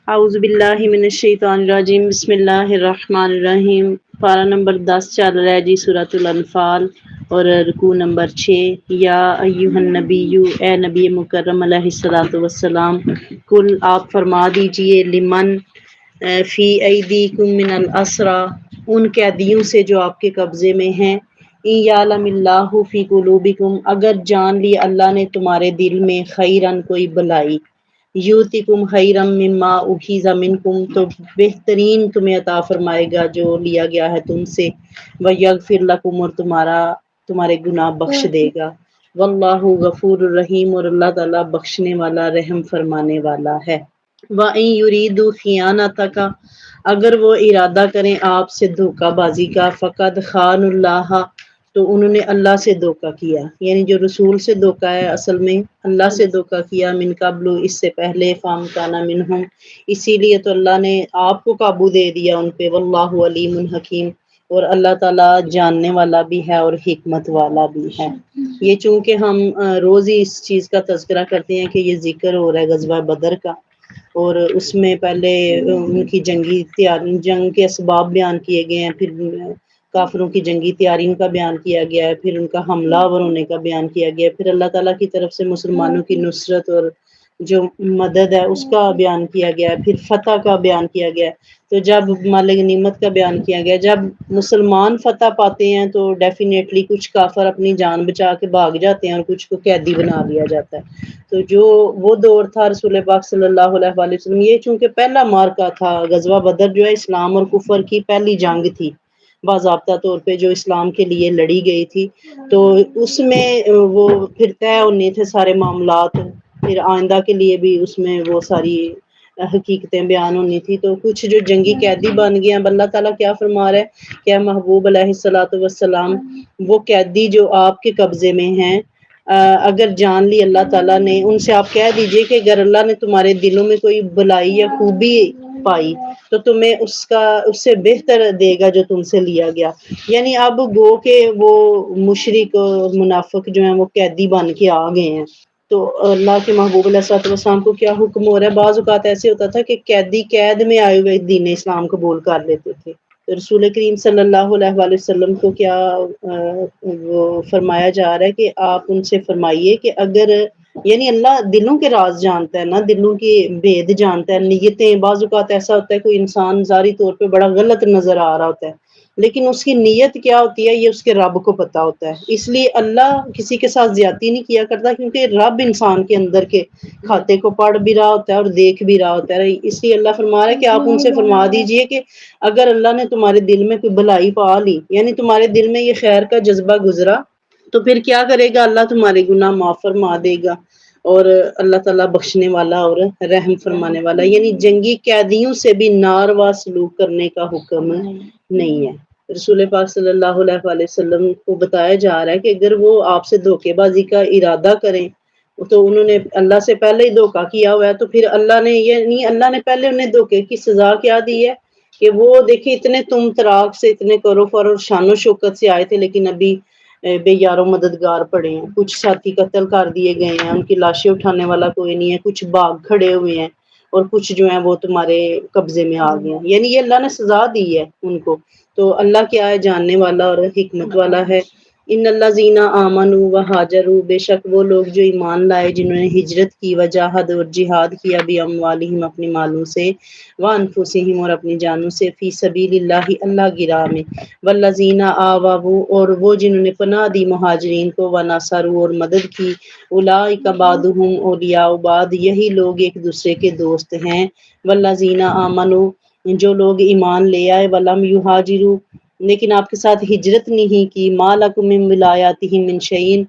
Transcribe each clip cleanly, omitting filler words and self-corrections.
اعوذ باللہ من الشیطان الرجیم، بسم اللہ الرحمن الرحیم۔ پارہ نمبر 10 چل رہا ہے جی، سورۃ الانفال، اور رکوع نمبر 6۔ یا ایھا النبی، اے نبی مکرم علیہ الصلوۃ والسلام، کل آپ فرما دیجئے، لمن فی ایدیکم من الاسریٰ، ان قیدیوں سے جو آپ کے قبضے میں ہیں، ان یعلم اللہ فی قلوبکم، اگر جان لی اللہ نے تمہارے دل میں، خیرن کوئی بلائی، یؤتکم خیرا مما اخذ منکم، تو بہترین تمہیں عطا فرمائے گا جو لیا گیا ہے تم سے، ویغفر لکم، اور تمہارے گناہ بخش دے گا، واللہ غفور الرحیم، اور اللہ تعالیٰ بخشنے والا رحم فرمانے والا ہے۔ وَإِن يُرِيدُوا خِيَانَتَكَ، اگر وہ ارادہ کریں آپ سے دھوکہ بازی کا، فقد خان اللہ، تو انہوں نے اللہ سے دھوکہ کیا، یعنی جو رسول سے دھوکہ ہے اصل میں اللہ سے دھوکہ کیا، من قبل، اس سے پہلے، فَامْكَنَ مِنْهُمْ، اسی لیے تو اللہ نے آپ کو قابو دے دیا ان پہ، واللہ علیم حکیم، اور اللہ تعالیٰ جاننے والا بھی ہے اور حکمت والا بھی ہے۔ یہ چونکہ ہم روز ہی اس چیز کا تذکرہ کرتے ہیں کہ یہ ذکر ہو رہا ہے غزوہ بدر کا، اور اس میں پہلے ان کی جنگی تیاری، جنگ کے اسباب بیان کیے گئے ہیں، پھر کافروں کی جنگی تیاری کا بیان کیا گیا ہے، پھر ان کا حملہ آور ہونے کا بیان کیا گیا ہے، پھر اللہ تعالیٰ کی طرف سے مسلمانوں کی نصرت اور جو مدد ہے اس کا بیان کیا گیا ہے، پھر فتح کا بیان کیا گیا ہے۔ تو جب مال غنیمت کا بیان کیا گیا، جب مسلمان فتح پاتے ہیں تو ڈیفینیٹلی کچھ کافر اپنی جان بچا کے بھاگ جاتے ہیں اور کچھ کو قیدی بنا لیا جاتا ہے۔ تو جو وہ دور تھا رسول پاک صلی اللہ علیہ وآلہ وسلم، یہ چونکہ پہلا مارکا تھا، غزوہ بدر جو ہے اسلام اور کفر کی پہلی جنگ تھی باضابطہ طور پہ جو اسلام کے لیے لڑی گئی تھی، تو اس میں وہ پھر طے ہونے تھے سارے معاملات، پھر آئندہ کے لیے بھی اس میں وہ ساری حقیقتیں بیان ہونی تھی۔ تو کچھ جو جنگی قیدی بن گئے ہیں، اللہ تعالیٰ کیا فرما رہا ہے کہ محبوب علیہ الصلوۃ والسلام، وہ قیدی جو آپ کے قبضے میں ہیں، اگر جان لی اللہ تعالیٰ نے، ان سے آپ کہہ دیجئے کہ اگر اللہ نے تمہارے دلوں میں کوئی بلائی یا خوبی پائی تو تمہیں اس سے بہتر دے گا جو تم سے لیا گیا۔ یعنی اب گو کہ وہ مشرک منافق جو ہیں وہ قیدی بن کے آ گئے ہیں، تو اللہ کے محبوب علیہ الصلوۃ والسلام کو کیا حکم ہو رہا ہے؟ بعض اوقات ایسے ہوتا تھا کہ قیدی قید میں آئے ہوئے دین اسلام قبول کر لیتے تھے، تو رسول کریم صلی اللہ علیہ وآلہ وسلم کو کیا وہ فرمایا جا رہا ہے کہ آپ ان سے فرمائیے کہ اگر، یعنی اللہ دلوں کے راز جانتا ہے نا، دلوں کی بھید جانتا ہے، نیتیں، بعض اوقات ایسا ہوتا ہے کوئی انسان ظاہری طور پہ بڑا غلط نظر آ رہا ہوتا ہے، لیکن اس کی نیت کیا ہوتی ہے یہ اس کے رب کو پتا ہوتا ہے۔ اس لیے اللہ کسی کے ساتھ زیادتی نہیں کیا کرتا، کیونکہ رب انسان کے اندر کے کھاتے کو پڑھ بھی رہا ہوتا ہے اور دیکھ بھی رہا ہوتا ہے۔ اس لیے اللہ فرما رہا ہے کہ آپ ان سے فرما دیجئے کہ اگر اللہ نے تمہارے دل میں کوئی بھلائی پا لی، یعنی تمہارے دل میں یہ خیر کا جذبہ گزرا، تو پھر کیا کرے گا اللہ؟ تمہارے گناہ معاف فرما دے گا، اور اللہ تعالیٰ بخشنے والا اور رحم فرمانے والا، یعنی جنگی قیدیوں سے بھی ناروا سلوک کرنے کا حکم نہیں ہے۔ رسول پاک صلی اللہ علیہ وآلہ وسلم کو بتایا جا رہا ہے کہ اگر وہ آپ سے دھوکے بازی کا ارادہ کریں، تو انہوں نے اللہ سے پہلے ہی دھوکہ کیا ہوا ہے، تو پھر اللہ نے، یعنی اللہ نے پہلے انہیں دھوکے کی سزا کیا دی ہے کہ وہ دیکھیں اتنے تم تراک سے، اتنے کرو فر اور شان و شوکت سے آئے تھے، لیکن ابھی بے یارو مددگار پڑے ہیں، کچھ ساتھی قتل کر دیے گئے ہیں، ان کی لاشیں اٹھانے والا کوئی نہیں ہے، کچھ باغ کھڑے ہوئے ہیں، اور کچھ جو ہیں وہ تمہارے قبضے میں آ گئے ہیں، یعنی یہ اللہ نے سزا دی ہے ان کو۔ تو اللہ کیا ہے؟ جاننے والا اور حکمت والا ہے۔ ان الذین آمنوا وہاجروا، بے شک وہ لوگ جو ایمان لائے، جنہوں نے ہجرت کی، وجاہد، اور جہاد کیا، باموالہم، اپنی مالوں سے، وانفسہم، اور اپنی جانوں سے، فی سبیل اللہ، اللہ کی راہ میں، والذین آووا، اور وہ جنہوں نے پناہ دی مہاجرین کو، ونصروا، اور مدد کی، اولئک بعضهم اولیاء بعض، یہی لوگ ایک دوسرے کے دوست ہیں، والذین آمنوا، جو لوگ ایمان لے آئے، ولم یہاجروا، لیکن آپ کے ساتھ ہجرت نہیں کی، ما لکم من ولایاتہم من شیء،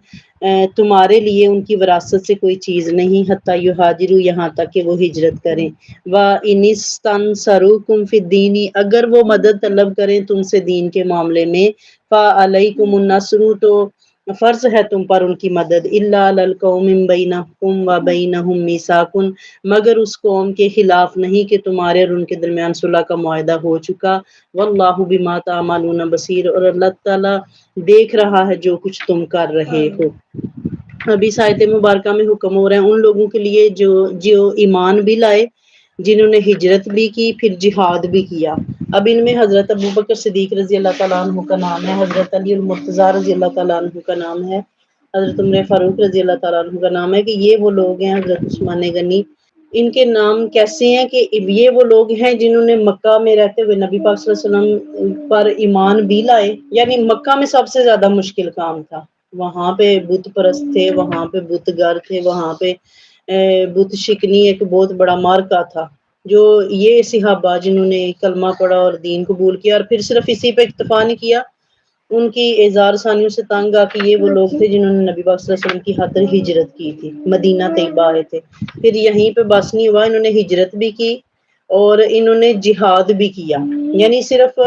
تمہارے لیے ان کی وراثت سے کوئی چیز نہیں، حتی یہاجروا، یہاں تک کہ وہ ہجرت کریں، وَإِنِ اسْتَنصَرُوكُمْ فِي الدِّینِ، اگر وہ مدد طلب کریں تم سے دین کے معاملے میں، فَعَلَيْكُمُ النَّصْرُ، تو فرض ہے تم پر ان کی مدد، إِلَّا عَلَى الْقَوْمِ بَيْنَكُمْ وَبَيْنَهُمْ مِيثَاقٌ، مگر اس قوم کے خلاف نہیں کہ تمہارے اور ان کے درمیان صلح کا معاہدہ ہو چکا، وَاللَّهُ بِمَا تَعْمَلُونَ بَصِيرٌ، اور اللہ تعالیٰ دیکھ رہا ہے جو کچھ تم کر رہے ہو۔ ابھی اس آیت مبارکہ میں حکم ہو رہا ہے ان لوگوں کے لیے جو ایمان بھی لائے جنہوں نے ہجرت بھی کی پھر جہاد بھی کیا۔ اب ان میں حضرت ابوبکر صدیق رضی اللہ تعالیٰ عنہ کا نام ہے، حضرت علی المرتضیٰ رضی اللہ تعالیٰ عنہ کا نام ہے، حضرت عمر فاروق رضی اللہ تعالیٰ عنہ کا نام ہے، کہ یہ وہ لوگ ہیں، حضرت عثمان غنی۔ ان کے نام کیسے ہیں کہ یہ وہ لوگ ہیں جنہوں نے مکہ میں رہتے ہوئے نبی پاک صلی اللہ علیہ وسلم پر ایمان بھی لائے، یعنی مکہ میں سب سے زیادہ مشکل کام تھا، وہاں پہ بت پرست تھے، وہاں پہ بت گر تھے، وہاں پہ بت شکنی ایک بہت بڑا مارکا تھا، جو یہ صحابہ جنہوں نے کلمہ پڑھا اور دین قبول کیا اور پھر صرف اسی پہ اکتفا نہیں کیا، ان کی اعزار ثانیوں سے تنگ آ کے یہ وہ لوگ تھے جنہوں نے نبی پاک صلی اللہ علیہ وسلم کی خاطر ہجرت کی تھی، مدینہ طیبہ آئے تھے، پھر یہیں پہ بس نہیں ہوا، انہوں نے ہجرت بھی کی اور انہوں نے جہاد بھی کیا، یعنی صرف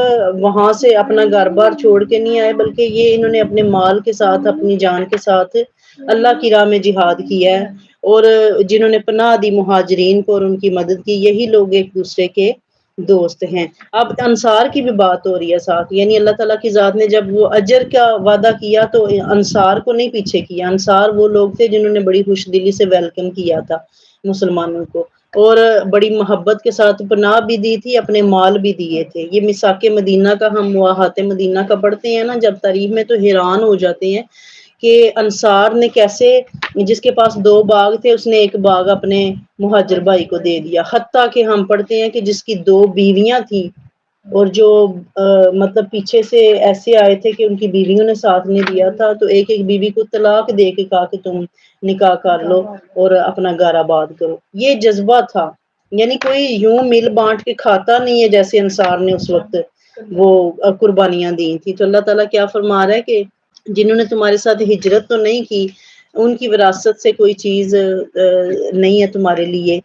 وہاں سے اپنا گھر بار چھوڑ کے نہیں آئے، بلکہ یہ انہوں نے اپنے مال کے ساتھ اپنی جان کے ساتھ اللہ کی راہ میں جہاد کیا ہے، اور جنہوں نے پناہ دی مہاجرین کو اور ان کی مدد کی، یہی لوگ ایک دوسرے کے دوست ہیں۔ اب انصار کی بھی بات ہو رہی ہے ساتھ، یعنی اللہ تعالیٰ کی ذات نے جب وہ اجر کا وعدہ کیا تو انصار کو نہیں پیچھے کیا، انصار وہ لوگ تھے جنہوں نے بڑی خوش دلی سے ویلکم کیا تھا مسلمانوں کو، اور بڑی محبت کے ساتھ پناہ بھی دی تھی، اپنے مال بھی دیے تھے۔ یہ میثاق مدینہ کا ہم مواہات مدینہ کا پڑھتے ہیں نا جب تاریخ میں، تو حیران ہو جاتے ہیں کہ انصار نے کیسے، جس کے پاس 2 باغ تھے اس نے 1 باغ اپنے مہاجر بھائی کو دے دیا، حتیٰ کہ ہم پڑھتے ہیں کہ جس کی 2 بیویاں تھیں اور جو مطلب پیچھے سے ایسے آئے تھے کہ ان کی بیویوں نے ساتھ نہیں دیا تھا، تو ایک بیوی کو طلاق دے کے کہا کہ تم نکاح کر لو اور اپنا گھر آباد کرو۔ یہ جذبہ تھا، یعنی کوئی یوں مل بانٹ کے کھاتا نہیں ہے جیسے انصار نے اس وقت وہ قربانیاں دی تھی۔ تو اللہ تعالیٰ کیا فرما رہا ہے کہ جنہوں نے تمہارے ساتھ ہجرت تو نہیں کی، ان کی وراثت سے کوئی چیز نہیں ہے تمہارے لیے،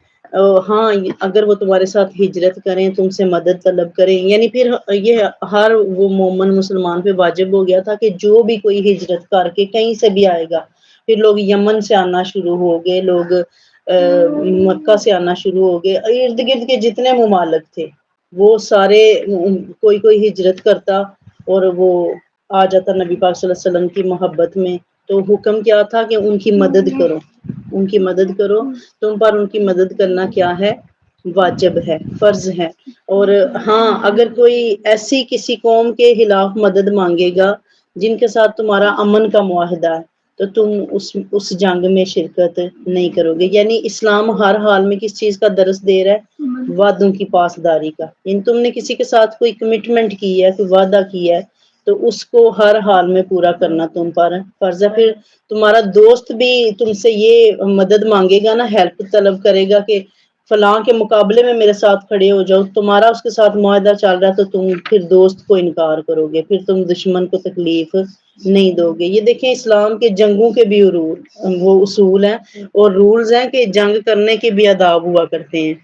ہاں اگر وہ تمہارے ساتھ ہجرت کریں، تم سے مدد طلب کریں، یعنی پھر یہ ہر وہ مومن مسلمان پہ واجب ہو گیا تھا کہ جو بھی کوئی ہجرت کر کے کہیں سے بھی آئے گا، پھر لوگ یمن سے آنا شروع ہو گئے، لوگ مکہ سے آنا شروع ہو گئے، ارد گرد کے جتنے ممالک تھے وہ سارے کوئی ہجرت کرتا اور وہ آ جاتا نبی پاک صلی اللہ علیہ وسلم کی محبت میں۔ تو حکم کیا تھا کہ ان کی مدد کرو، ان کی مدد کرو، تم پر ان کی مدد کرنا کیا ہے؟ واجب ہے، فرض ہے۔ اور ہاں اگر کوئی ایسی کسی قوم کے خلاف مدد مانگے گا جن کے ساتھ تمہارا امن کا معاہدہ ہے، تو تم اس جنگ میں شرکت نہیں کرو گے، یعنی اسلام ہر حال میں کس چیز کا درس دے رہا ہے؟ وعدوں کی پاسداری کا، یعنی تم نے کسی کے ساتھ کوئی کمٹمنٹ کی ہے، کوئی وعدہ کیا ہے، تو اس کو ہر حال میں پورا کرنا تم پر فرض ہے۔ پھر تمہارا دوست بھی تم سے یہ مدد مانگے گا نا، ہیلپ طلب کرے گا کہ فلاں کے مقابلے میں میرے ساتھ کھڑے ہو جاؤ، تمہارا اس کے ساتھ معاہدہ چل رہا ہے، تو تم پھر دوست کو انکار کرو گے، پھر تم دشمن کو تکلیف نہیں دو گے۔ یہ دیکھیں اسلام کے جنگوں کے بھی وہ اصول ہیں اور رولز ہیں کہ جنگ کرنے کے بھی آداب ہوا کرتے ہیں۔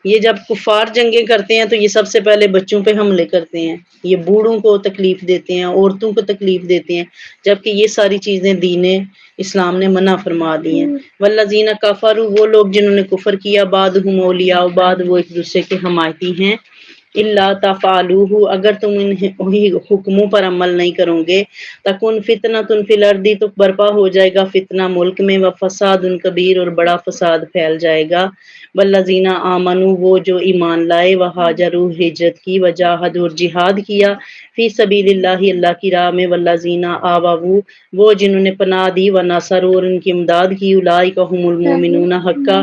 یہ جب کفار جنگیں کرتے ہیں تو یہ سب سے پہلے بچوں پہ حملے کرتے ہیں، یہ بوڑھوں کو تکلیف دیتے ہیں، عورتوں کو تکلیف دیتے ہیں، جبکہ یہ ساری چیزیں دین اسلام نے منع فرما دی ہیں۔ والذین کفروا، وہ لوگ جنہوں نے کفر کیا، بعضهم اولیاء، بعد وہ ایک دوسرے کے حمایتی ہیں، الا تفعلوه، اگر تم ان حکموں پر عمل نہیں کرو گے، تکن فتنۃ فی الارض، تو برپا ہو جائے گا فتنہ ملک میں، وفساد کبیر، اور بڑا فساد پھیل جائے گا۔ والذین آمنوا، وہ جو ایمان لائے، وہاجروا، ہجرت کی، وجاہدوا، اور جہاد کیا، فی سبیل اللہ، اللہ کی راہ میں، والذین آووا، وہ جنہوں نے پناہ دی، ونصروا، اور ان کی امداد کی، اولئک هم المؤمنون حقا،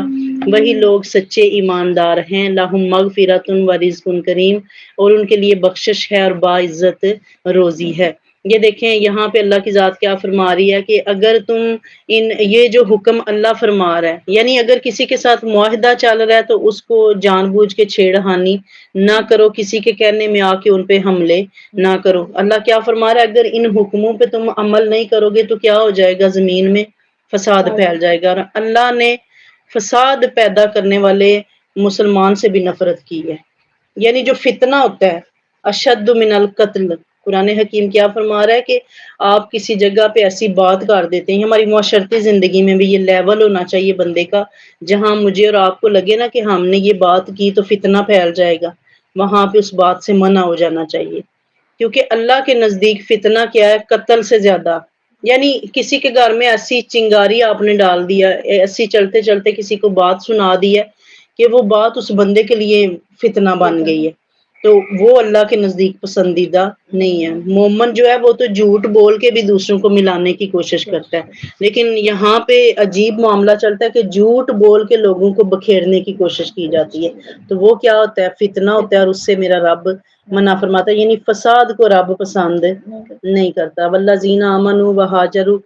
وہی لوگ سچے ایماندار ہیں، لہم مغفرۃ ورزق کریم، اور ان کے لیے بخشش ہے اور باعزت روزی ہے۔ یہ دیکھیں یہاں پہ اللہ کی ذات کیا فرما رہی ہے کہ اگر تم یہ جو حکم اللہ فرما رہا ہے، یعنی اگر کسی کے ساتھ معاہدہ چل رہا ہے تو اس کو جان بوجھ کے چھیڑخانی نہ کرو، کسی کے کہنے میں آ کے ان پہ حملے نہ کرو۔ اللہ کیا فرما رہا ہے، اگر ان حکموں پہ تم عمل نہیں کرو گے تو کیا ہو جائے گا؟ زمین میں فساد پھیل جائے گا، اور اللہ نے فساد پیدا کرنے والے مسلمان سے بھی نفرت کی ہے، یعنی جو فتنہ ہوتا ہے، اشد من القتل، قرآن حکیم کیا فرما رہا ہے کہ آپ کسی جگہ پہ ایسی بات کر دیتے ہیں، ہماری معاشرتی زندگی میں بھی یہ لیول ہونا چاہیے بندے کا، جہاں مجھے اور آپ کو لگے نا کہ ہم نے یہ بات کی تو فتنہ پھیل جائے گا، وہاں پہ اس بات سے منع ہو جانا چاہیے، کیونکہ اللہ کے نزدیک فتنہ کیا ہے؟ قتل سے زیادہ، یعنی کسی کے گھر میں ایسی چنگاری آپ نے ڈال دیا، ایسی چلتے چلتے کسی کو بات سنا دی ہے کہ وہ بات اس بندے کے لیے فتنہ بن گئی ہے، تو وہ اللہ کے نزدیک پسندیدہ نہیں ہے۔ مومن جو ہے وہ تو جھوٹ بول کے بھی دوسروں کو ملانے کی کوشش کرتا ہے، لیکن یہاں پہ عجیب معاملہ چلتا ہے کہ جھوٹ بول کے لوگوں کو بکھیرنے کی کوشش کی جاتی ہے، تو وہ کیا ہوتا ہے؟ فتنہ ہوتا ہے، اور اس سے میرا رب منع فرماتا ہے، یعنی فساد کو رب پسند نہیں کرتا۔ والذین آمنوا وہاجروا،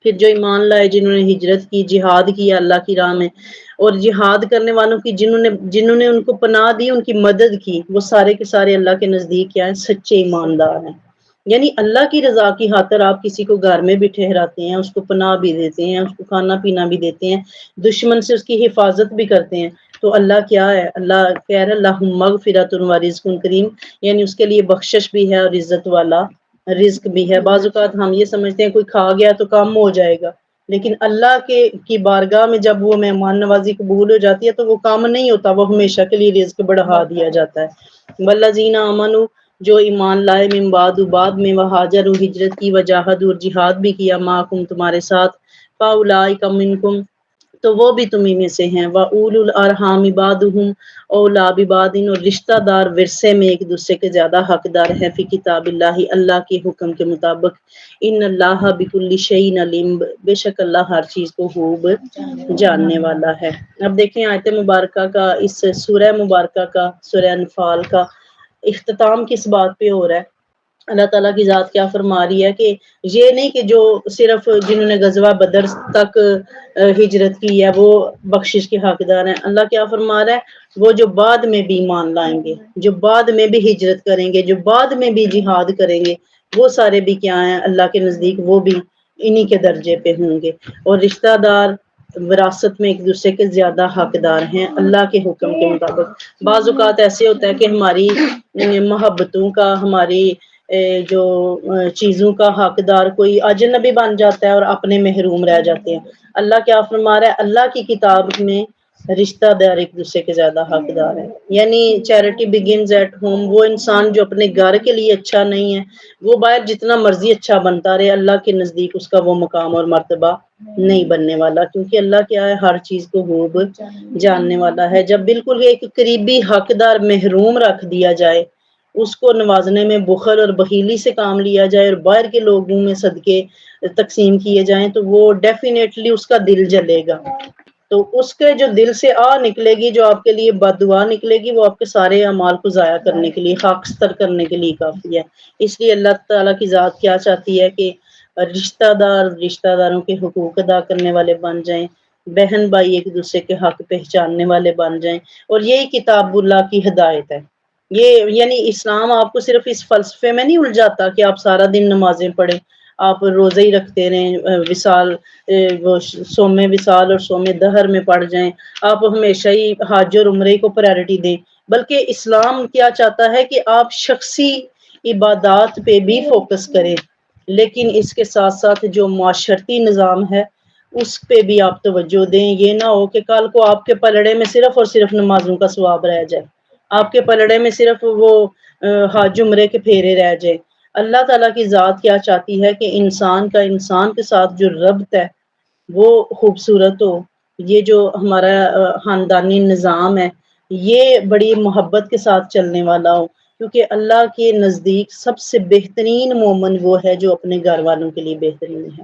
پھر جو ایمان لائے، جنہوں نے ہجرت کی، جہاد کیا اللہ کی راہ میں، اور جہاد کرنے والوں کی جنہوں نے ان کو پناہ دی، ان کی مدد کی، وہ سارے کے سارے اللہ کے نزدیک کیا ہیں؟ سچے ایماندار ہیں۔ یعنی اللہ کی رضا کی خاطر آپ کسی کو گھر میں بھی ٹھہراتے ہیں، اس کو پناہ بھی دیتے ہیں، اس کو کھانا پینا بھی دیتے ہیں، دشمن سے اس کی حفاظت بھی کرتے ہیں، تو اللہ کیا ہے؟ اللہ کہہ رہا ہے لَهُم مَغْفِرَةٌ وَرِزْقٌ کریم، یعنی اس کے لیے بخشش بھی ہے اور عزت والا رزق بھی ہے۔ بعض اوقات ہم یہ سمجھتے ہیں کوئی کھا گیا تو کم ہو جائے گا، لیکن اللہ کی بارگاہ میں جب وہ مہمان نوازی قبول ہو جاتی ہے تو وہ کام نہیں ہوتا، وہ ہمیشہ کے لیے رزق بڑھا دیا جاتا ہے۔ والذین آمنوا، جو ایمان لائے، من بعد بعد میں، وہاجروا، ہجرت کی، وجاہدوا، اور جہاد بھی کیا، معکم، تمہارے ساتھ، فاولئک منکم، تو وہ بھی تمہیں میں سے ہیں، واولی الارحام بعضهم اولی ببعض، اور رشتہ دار ورثے میں ایک دوسرے کے زیادہ حقدار ہیں، فی کتاب اللہ، اللہ کے حکم کے مطابق، ان اللہ بکل شیء علیم، بے شک اللہ ہر چیز کو خوب جاننے والا ہے۔ اب دیکھیں آیت مبارکہ کا، اس سورہ مبارکہ کا، سورہ انفال کا اختتام کس بات پہ ہو رہا ہے؟ اللہ تعالیٰ کی ذات کیا فرما رہی ہے کہ یہ نہیں کہ جو صرف جنہوں نے غزوہ بدر تک ہجرت کی ہے وہ بخشش کے حقدار ہیں، اللہ کیا فرما رہا ہے؟ وہ جو بعد میں بھی ایمان لائیں گے، جو بعد میں بھی ہجرت کریں گے، جو بعد میں بھی جہاد کریں گے، وہ سارے بھی کیا ہیں؟ اللہ کے نزدیک وہ بھی انہی کے درجے پہ ہوں گے۔ اور رشتہ دار وراثت میں ایک دوسرے کے زیادہ حقدار ہیں اللہ کے حکم کے مطابق۔ بعض اوقات ایسے ہوتا ہے کہ ہماری محبتوں کا، ہماری جو چیزوں کا حقدار کوئی اجنبی بن جاتا ہے اور اپنے محروم رہ جاتے ہیں۔ اللہ کیا فرما رہا ہے؟ اللہ کی کتاب میں رشتہ دار ایک دوسرے کے زیادہ حقدار ہے، یعنی چیریٹی بگنز ایٹ ہوم۔ وہ انسان جو اپنے گھر کے لیے اچھا نہیں ہے، وہ باہر جتنا مرضی اچھا بنتا رہے، اللہ کے نزدیک اس کا وہ مقام اور مرتبہ نہیں بننے والا، کیونکہ اللہ کیا ہے؟ ہر چیز کو خوب جاننے والا ہے۔ جب بالکل ایک قریبی حقدار محروم رکھ دیا جائے، اس کو نوازنے میں بخل اور بخیلی سے کام لیا جائے اور باہر کے لوگوں میں صدقے تقسیم کیے جائیں، تو وہ ڈیفینیٹلی اس کا دل جلے گا، تو اس کے جو دل سے نکلے گی، جو آپ کے لیے بد دعا نکلے گی، وہ آپ کے سارے اعمال کو ضائع کرنے کے لیے، خاکستر کرنے کے لیے کافی ہے۔ اس لیے اللہ تعالیٰ کی ذات کیا چاہتی ہے کہ رشتہ داروں کے حقوق ادا کرنے والے بن جائیں، بہن بھائی ایک دوسرے کے حق پہچاننے والے بن جائیں، اور یہی کتاب اللہ کی ہدایت ہے۔ یہ یعنی اسلام آپ کو صرف اس فلسفے میں نہیں الجھاتا کہ آپ سارا دن نمازیں پڑھیں، آپ روزے ہی رکھتے رہیں، وصال وہ صوم وصال اور صوم دہر میں پڑ جائیں، آپ ہمیشہ ہی حج اور عمرے کو پرائرٹی دیں، بلکہ اسلام کیا چاہتا ہے کہ آپ شخصی عبادات پہ بھی فوکس کریں، لیکن اس کے ساتھ ساتھ جو معاشرتی نظام ہے اس پہ بھی آپ توجہ دیں۔ یہ نہ ہو کہ کل کو آپ کے پلڑے میں صرف اور صرف نمازوں کا ثواب رہ جائے، آپ کے پلڑے میں صرف وہ حج عمرے کے پھیرے رہ جائے۔ اللہ تعالیٰ کی ذات کیا چاہتی ہے کہ انسان کا انسان کے ساتھ جو ربط ہے وہ خوبصورت ہو، یہ جو ہمارا خاندانی نظام ہے یہ بڑی محبت کے ساتھ چلنے والا ہو، کیونکہ اللہ کے نزدیک سب سے بہترین مومن وہ ہے جو اپنے گھر والوں کے لیے بہترین ہے۔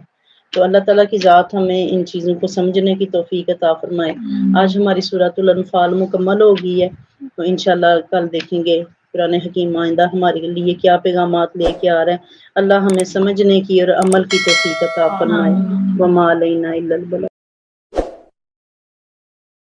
تو اللہ تعالیٰ کی ذات ہمیں ان چیزوں کو سمجھنے کی توفیق عطا فرمائے۔ آج ہماری سورۃ الانفال مکمل ہو گئی ہے، تو انشاءاللہ کل دیکھیں گے قرآن حکیم آئندہ ہمارے لیے کیا پیغامات لے کے آ رہے ہیں۔ اللہ ہمیں سمجھنے کی اور عمل کی توفیق عطا فرمائے۔ وما علینا الا البلاغ۔